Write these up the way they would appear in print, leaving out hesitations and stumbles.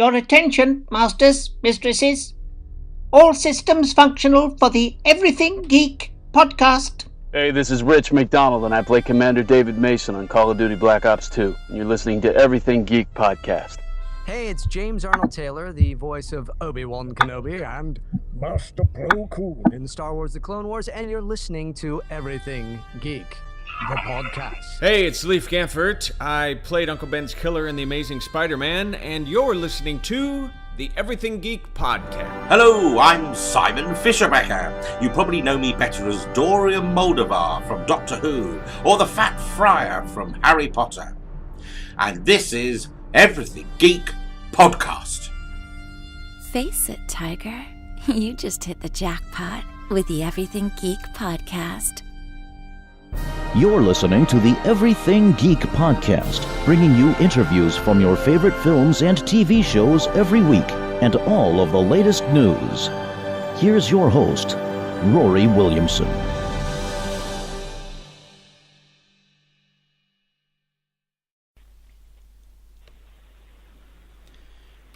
Your attention, masters, mistresses. All systems functional for the Everything Geek podcast. Hey, this is Rich McDonald, and I play Commander David Mason on Call of Duty Black Ops 2. And you're listening to Everything Geek podcast. Hey, it's James Arnold Taylor, the voice of Obi-Wan Kenobi and Master Plo Koon in Star Wars The Clone Wars, and you're listening to Everything Geek, the podcast. Hey, it's Leif Gamfert. I played Uncle Ben's killer in The Amazing Spider-Man, and you're listening to the Everything Geek podcast. Hello, I'm Simon Fisherbecker. You probably know me better as Dorian Moldovar from Doctor Who, or the Fat Friar from Harry Potter. And this is Everything Geek podcast. Face it, Tiger. You just hit the jackpot with the Everything Geek podcast. You're listening to the Everything Geek podcast, bringing you interviews from your favorite films and TV shows every week, and all of the latest news. Here's your host, Rory Williamson.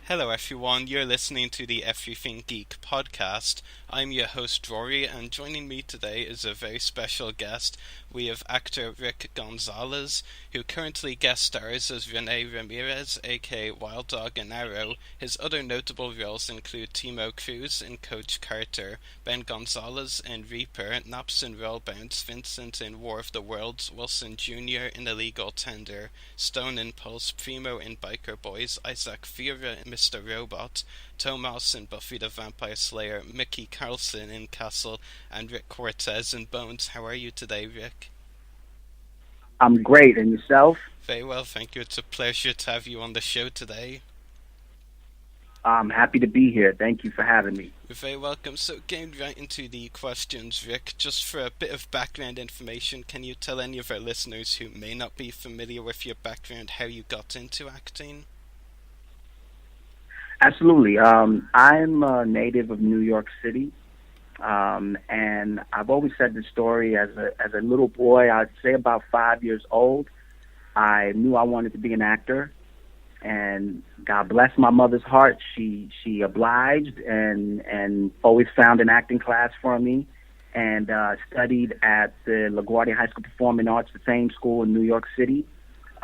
Hello everyone, you're listening to the Everything Geek podcast. I'm your host Rory, and joining me today is a very special guest. We have actor Rick Gonzalez, who currently guest stars as Rene Ramirez, aka Wild Dog in Arrow. His other notable roles include Timo Cruz in Coach Carter, Ben Gonzalez in Reaper, Naps in Rollbounce, Vincent in War of the Worlds, Wilson Jr. in Illegal Tender, Stone in Pulse, Primo in Biker Boyz, Isaac Vera in Mr. Robot, Tomas in Buffy the Vampire Slayer, Mickey Carlson in Castle and Rick Cortez in Bones. How are you today, Rick? I'm great, and yourself? Very well, thank you. It's a pleasure to have you on the show today. I'm happy to be here. Thank you for having me. You're very welcome. So getting right into the questions, Rick, just for a bit of background information, can you tell any of our listeners who may not be familiar with your background how you got into acting? Absolutely. I'm a native of New York City, and I've always said the story as a little boy. I'd say about 5 years old, I knew I wanted to be an actor, and God bless my mother's heart. She obliged and always found an acting class for me, and studied at the LaGuardia High School Performing Arts, the same school in New York City.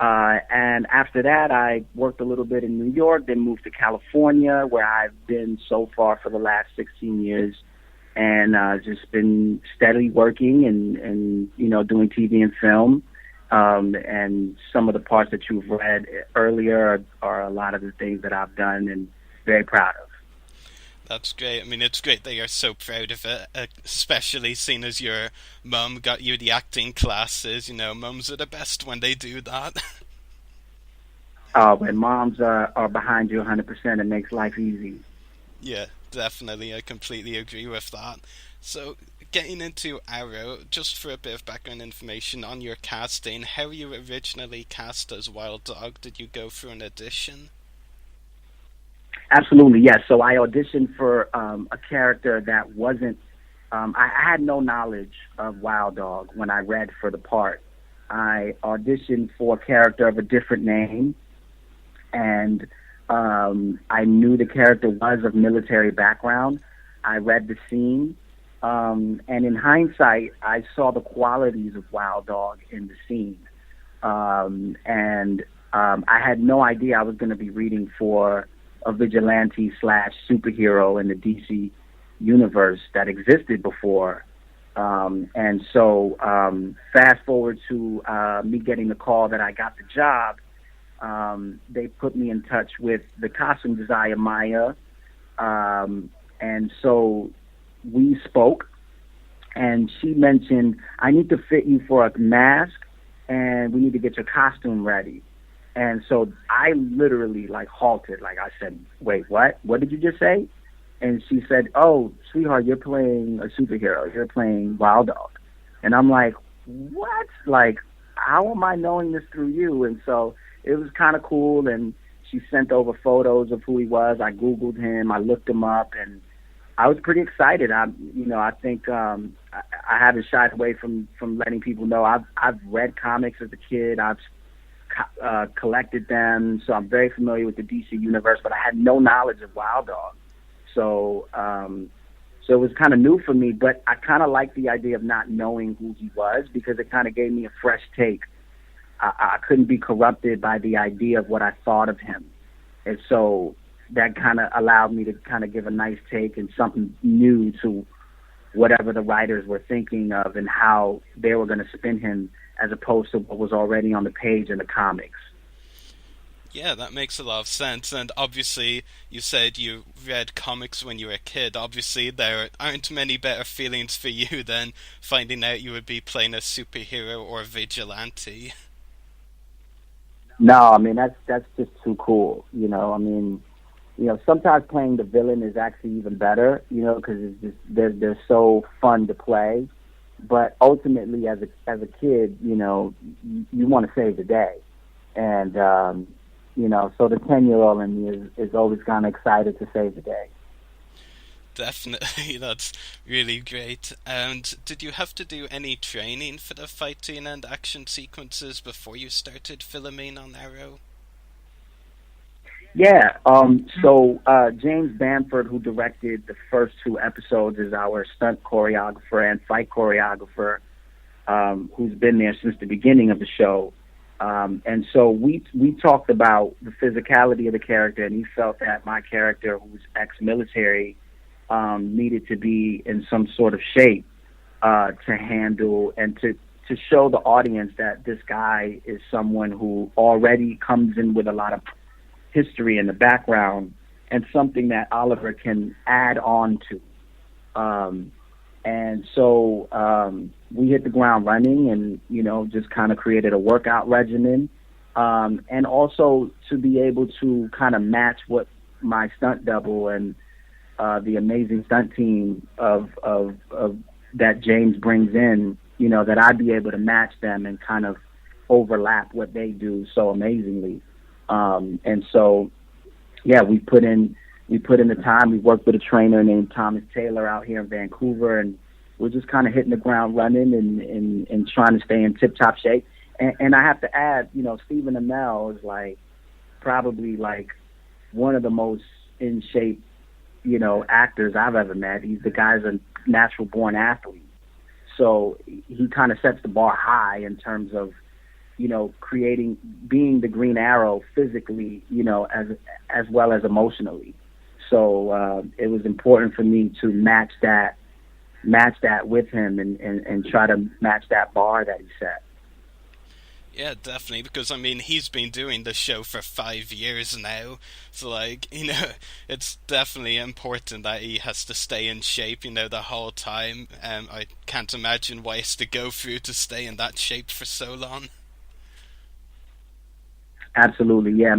And after that, I worked a little bit in New York, then moved to California, where I've been so far for the last 16 years, and just been steadily working and doing TV and film. And some of the parts that you've read earlier are a lot of the things that I've done and very proud of. That's great. I mean, it's great that you're so proud of it, especially seeing as your mum got you the acting classes. You know, mums are the best when they do that. When moms are behind you 100%, it makes life easy. Yeah, definitely. I completely agree with that. So, getting into Arrow, just for a bit of background information on your casting, how were you originally cast as Wild Dog? Did you go through an audition? Absolutely, yes. So I auditioned for a character that wasn't... I had no knowledge of Wild Dog when I read for the part. I auditioned for a character of a different name, and I knew the character was of military background. I read the scene, and in hindsight, I saw the qualities of Wild Dog in the scene. And I had no idea I was going to be reading for a vigilante / superhero in the DC universe that existed before. And so fast forward to me getting the call that I got the job, they put me in touch with the costume designer, Maya. And so we spoke, and she mentioned, I need to fit you for a mask, and we need to get your costume ready. And so I literally halted. I said, wait, what? What did you just say? And she said, oh, sweetheart, you're playing a superhero. You're playing Wild Dog. And I'm like, what? How am I knowing this through you? And so it was kind of cool. And she sent over photos of who he was. I Googled him. I looked him up. And I was pretty excited. I think I haven't shied away from letting people know I've read comics as a kid. I've collected them, so I'm very familiar with the DC universe, but I had no knowledge of Wild Dog. So so it was kind of new for me, but I kind of liked the idea of not knowing who he was because it kind of gave me a fresh take. I couldn't be corrupted by the idea of what I thought of him. And so that kind of allowed me to kind of give a nice take and something new to whatever the writers were thinking of and how they were going to spin him as opposed to what was already on the page in the comics. Yeah, that makes a lot of sense. And obviously, you said you read comics when you were a kid. Obviously, there aren't many better feelings for you than finding out you would be playing a superhero or vigilante. No, I mean, that's just too cool. Sometimes playing the villain is actually even better, because it's just they're so fun to play. But ultimately, as a kid, you want to save the day, and so the 10-year-old in me is always kind of excited to save the day. Definitely, that's really great. And did you have to do any training for the fighting and action sequences before you started filming on Arrow? Yeah, so James Bamford, who directed the first 2 episodes, is our stunt choreographer and fight choreographer, who's been there since the beginning of the show. And so we talked about the physicality of the character, and he felt that my character, who's ex-military, needed to be in some sort of shape to handle and to show the audience that this guy is someone who already comes in with a lot of history in the background and something that Oliver can add on to. And so we hit the ground running and, just kind of created a workout regimen. And also to be able to kind of match what my stunt double and the amazing stunt team of that James brings in, that I'd be able to match them and kind of overlap what they do so amazingly. And so, yeah, we put in the time. We worked with a trainer named Thomas Taylor out here in Vancouver, and we're just kind of hitting the ground running and trying to stay in tip-top shape. And I have to add, Stephen Amell is probably one of the most in shape, actors I've ever met. The guy's a natural born athlete. So he kind of sets the bar high in terms of, being the Green Arrow physically, as well as emotionally. So it was important for me to match that with him and try to match that bar that he set. Yeah, definitely, because, he's been doing the show for 5 years now, so, it's definitely important that he has to stay in shape, the whole time. I can't imagine what he has to go through to stay in that shape for so long. Absolutely, yeah.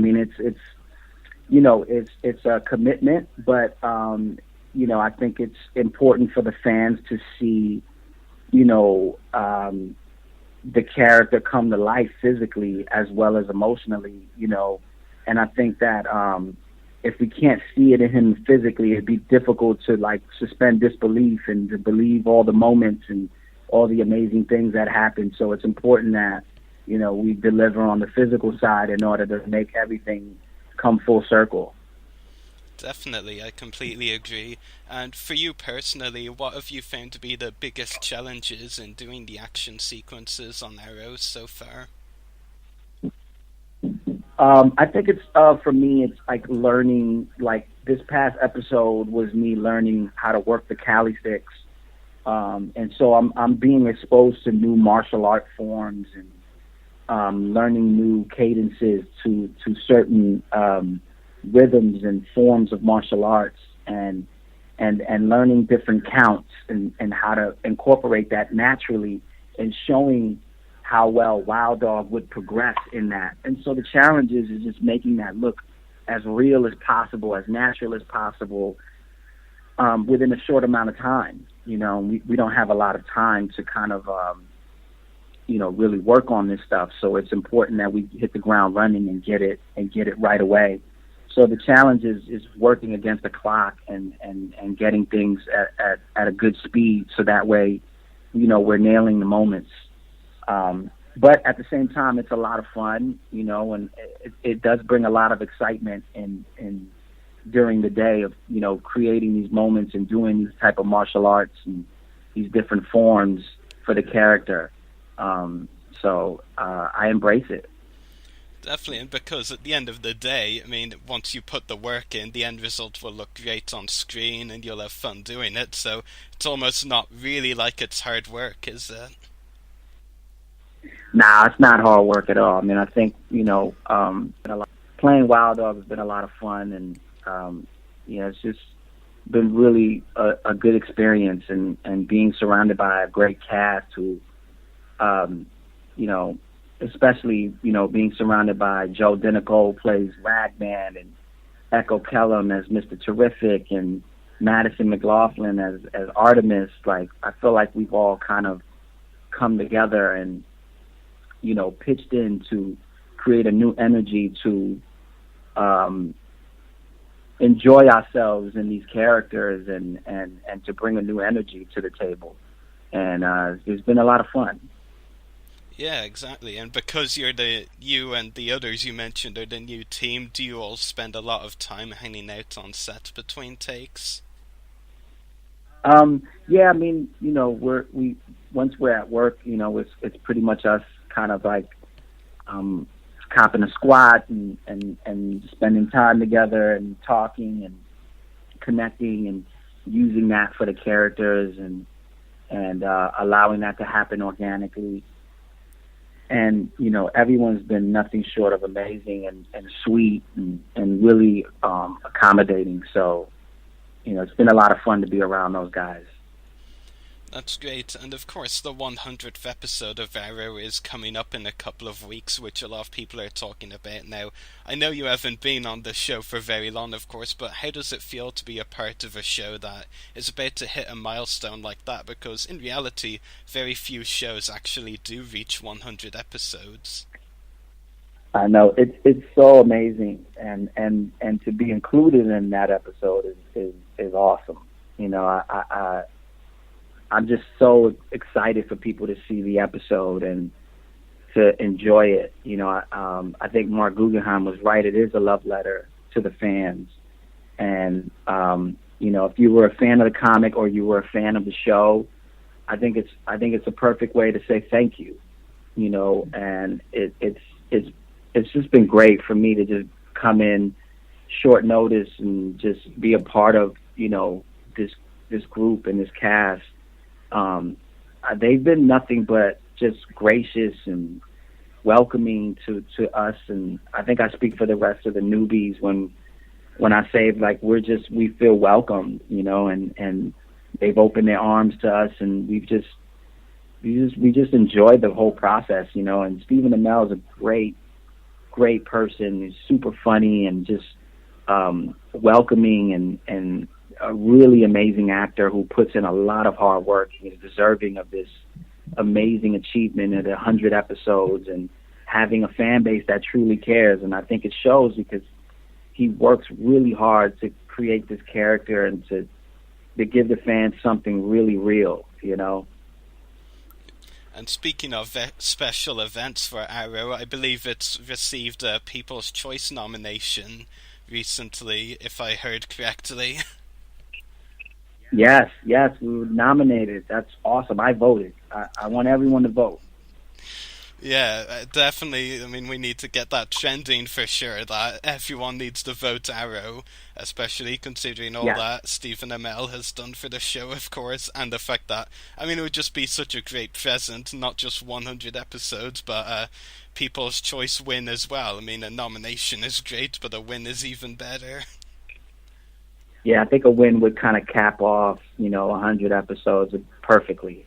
It's a commitment, but I think it's important for the fans to see, the character come to life physically as well as emotionally, and I think that if we can't see it in him physically, it'd be difficult to suspend disbelief and to believe all the moments and all the amazing things that happen. So it's important that we deliver on the physical side in order to make everything come full circle. Definitely, I completely agree. And for you personally, what have you found to be the biggest challenges in doing the action sequences on Arrow so far? I think it's, for me, it's learning, this past episode was me learning how to work the Cali sticks. And so I'm being exposed to new martial art forms and learning new cadences to certain rhythms and forms of martial arts and learning different counts and how to incorporate that naturally and showing how well Wild Dog would progress in that. And so the challenge is just making that look as real as possible, as natural as possible, within a short amount of time. We don't have a lot of time to kind of really work on this stuff. So it's important that we hit the ground running and get it right away. So the challenge is working against the clock and getting things at a good speed. So that way, we're nailing the moments. but at the same time, it's a lot of fun, and it does bring a lot of excitement in during the day of, creating these moments and doing these type of martial arts and these different forms for the character. So I embrace it. Definitely, and because at the end of the day, I mean, once you put the work in, the end result will look great on screen and you'll have fun doing it, so it's almost not really like it's hard work, is it? Nah, it's not hard work at all. I mean, I think, playing Wild Dog has been a lot of fun, and, it's just been really a good experience, and being surrounded by a great cast who, especially, being surrounded by Joe Dinico, who plays Ragman, and Echo Kellum as Mr. Terrific, and Madison McLaughlin as Artemis. Like, I feel like we've all kind of come together and, pitched in to create a new energy to enjoy ourselves in these characters and to bring a new energy to the table. And it's been a lot of fun. Yeah, exactly. And because you and the others you mentioned are the new team, do you all spend a lot of time hanging out on set between takes? Yeah, I mean, once we're at work, it's pretty much us kind of like copping a squat and spending time together and talking and connecting and using that for the characters and allowing that to happen organically. And, everyone's been nothing short of amazing and sweet and really accommodating. So, it's been a lot of fun to be around those guys. That's great. And of course, the 100th episode of Arrow is coming up in a couple of weeks, which a lot of people are talking about now. I know you haven't been on the show for very long, of course, but how does it feel to be a part of a show that is about to hit a milestone like that? Because in reality, very few shows actually do reach 100 episodes. I know, it's so amazing, and to be included in that episode is awesome. I'm just so excited for people to see the episode and to enjoy it. I think Mark Guggenheim was right. It is a love letter to the fans. And, if you were a fan of the comic or you were a fan of the show, I think it's a perfect way to say thank you, and it's just been great for me to just come in short notice and just be a part of, this group and this cast. They've been nothing but just gracious and welcoming to us, and I think I speak for the rest of the newbies when I say, like, we feel welcomed, and they've opened their arms to us, and we just enjoyed the whole process, and Stephen Amell is a great person. He's super funny and just welcoming and a really amazing actor who puts in a lot of hard work. He's deserving of this amazing achievement at 100 episodes and having a fan base that truly cares. And I think it shows because he works really hard to create this character and to give the fans something really real, And speaking of special events for Arrow, I believe it's received a People's Choice nomination recently, if I heard correctly. Yes, we were nominated. That's awesome. I voted. I want everyone to vote. Yeah, definitely. I mean, we need to get that trending for sure, that everyone needs to vote Arrow, especially considering all that Stephen Amell has done for the show, of course, and the fact that, I mean, it would just be such a great present, not just 100 episodes, but People's Choice win as well. I mean, a nomination is great, but a win is even better. Yeah, I think a win would kind of cap off, 100 episodes perfectly.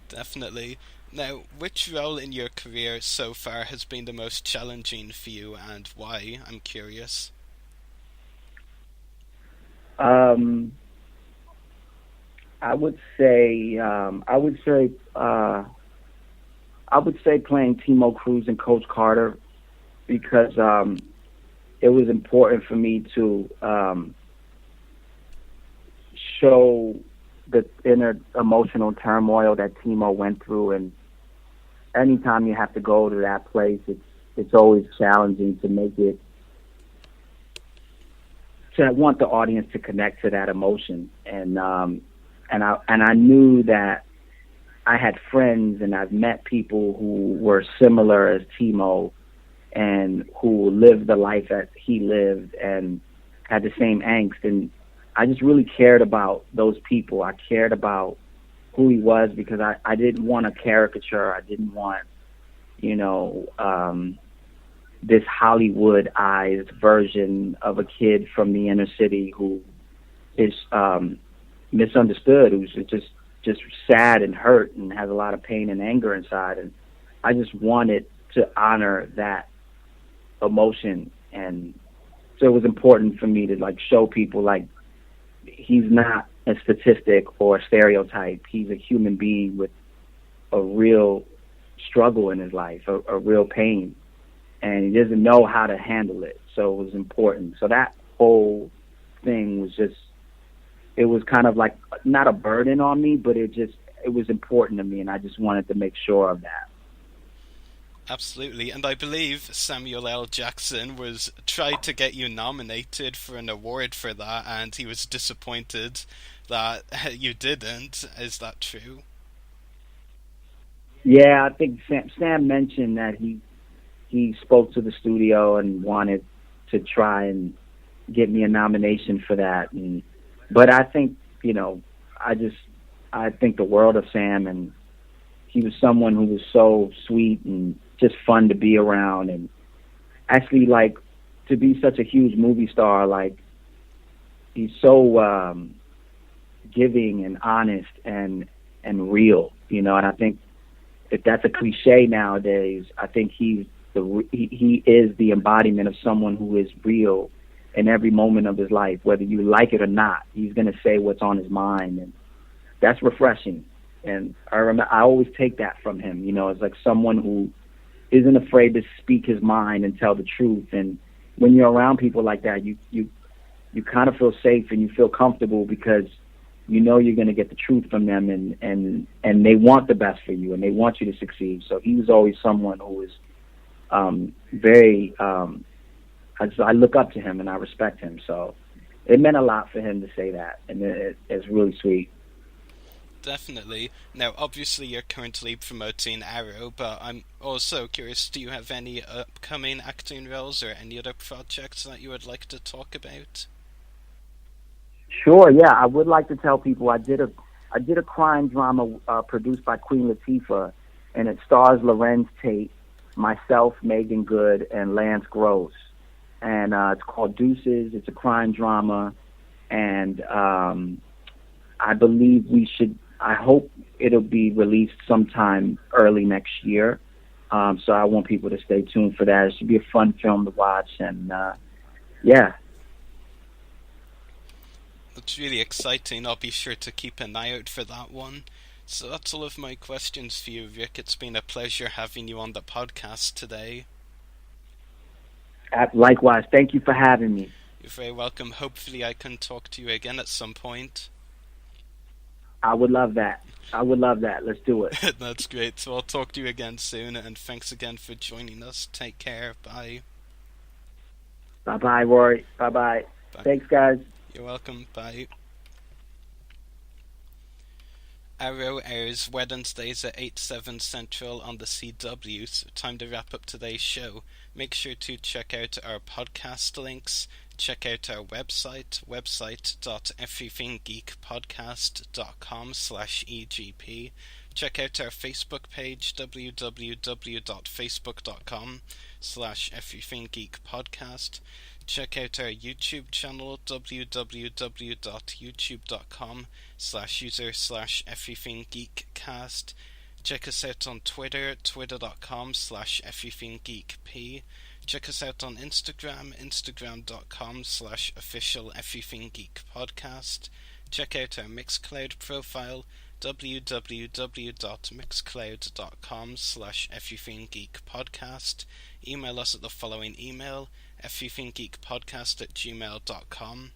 Definitely. Now, which role in your career so far has been the most challenging for you, and why? I'm curious. I would say playing Timo Cruz and Coach Carter, because it was important for me to show the inner emotional turmoil that Timo went through, and anytime you have to go to that place, it's always challenging to make it, to want the audience to connect to that emotion. And I knew that I had friends, and I've met people who were similar as Timo, and who lived the life that he lived and had the same angst. And I just really cared about those people. I cared about who he was, because I didn't want a caricature. I didn't want, this Hollywoodized version of a kid from the inner city who is misunderstood, who's just sad and hurt and has a lot of pain and anger inside. And I just wanted to honor that emotion. And so it was important for me to show people he's not a statistic or a stereotype. He's a human being with a real struggle in his life, a real pain, and he doesn't know how to handle it. So it was important. So that whole thing was it was kind of not a burden on me, but it was important to me, and I just wanted to make sure of that. Absolutely, and I believe Samuel L. Jackson tried to get you nominated for an award for that, and he was disappointed that you didn't. Is that true? Yeah, I think Sam mentioned that he spoke to the studio and wanted to try and get me a nomination for that. But I think, I think the world of Sam, and he was someone who was so sweet and just fun to be around, and actually to be such a huge movie star, he's so giving and honest and real, and I think if that's a cliche nowadays, I think he is the embodiment of someone who is real in every moment of his life, whether you like it or not. He's going to say what's on his mind, and that's refreshing. And I always take that from him, it's someone who isn't afraid to speak his mind and tell the truth. And when you're around people like that, you kind of feel safe and you feel comfortable, because you're going to get the truth from them, and they want the best for you, and they want you to succeed. So he was always someone who was very, I look up to him and I respect him. So it meant a lot for him to say that, and it's really sweet. Definitely. Now, obviously, you're currently promoting Arrow, but I'm also curious, do you have any upcoming acting roles or any other projects that you would like to talk about? Sure, yeah. I would like to tell people I did a crime drama produced by Queen Latifah, and it stars Lorenz Tate, myself, Megan Good, and Lance Gross. And it's called Deuces. It's a crime drama, and I believe I hope it'll be released sometime early next year. So I want people to stay tuned for that. It should be a fun film to watch, and yeah. That's really exciting. I'll be sure to keep an eye out for that one. So that's all of my questions for you, Rick. It's been a pleasure having you on the podcast today. Likewise. Thank you for having me. You're very welcome. Hopefully I can talk to you again at some point. I would love that. Let's do it. That's great. So I'll talk to you again soon, and thanks again for joining us. Take care. Bye. Bye-bye, Rory. Bye-bye. Bye. Thanks, guys. You're welcome. Bye. Arrow airs Wednesdays at 8/7 Central on the CW, so time to wrap up today's show. Make sure to check out our podcast links, check out our website.everythinggeekpodcast.com/EGP, check out our Facebook page, www.facebook.com/everythinggeekpodcast, check out our YouTube channel, www.youtube.com/user/everythinggeekcast. Check us out on Twitter, twitter.com/everythinggeekp. Check us out on Instagram, instagram.com/official everythinggeekpodcast. Check out our Mixcloud profile, www.mixcloud.com/everythinggeekpodcast. Email us at the following email, everythinggeekpodcast@gmail.com.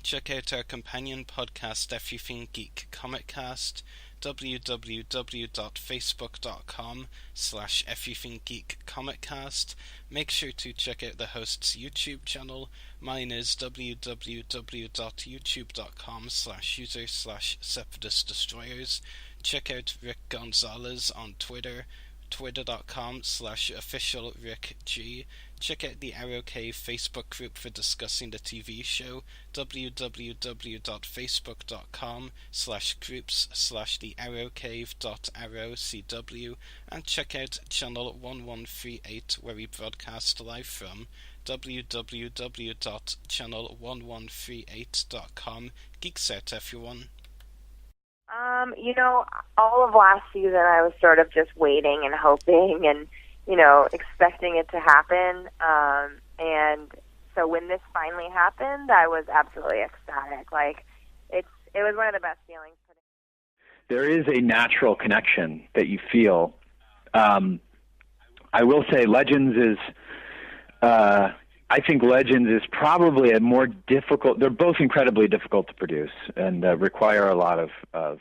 Check out our companion podcast, Everything Geek Comic Cast. www.facebook.com/everythinggeekcomiccast. Make sure to check out the host's YouTube channel. Mine is www.youtube.com/user/separatistdestroyers. Check out Rick Gonzalez on Twitter, twitter.com/officialrickg. Check out the Arrow Cave Facebook group for discussing the TV show, www.facebook.com/groups/thearrowcave.arrowcw, and check out channel 1138 where we broadcast live from, www.channel1138.com. Geeks out, everyone. All of last season I was sort of just waiting and hoping and, expecting it to happen. And so when this finally happened, I was absolutely ecstatic. It was one of the best feelings. There is a natural connection that you feel. I will say Legends is, I think Legends is probably a more difficult, they're both incredibly difficult to produce and require a lot of hours.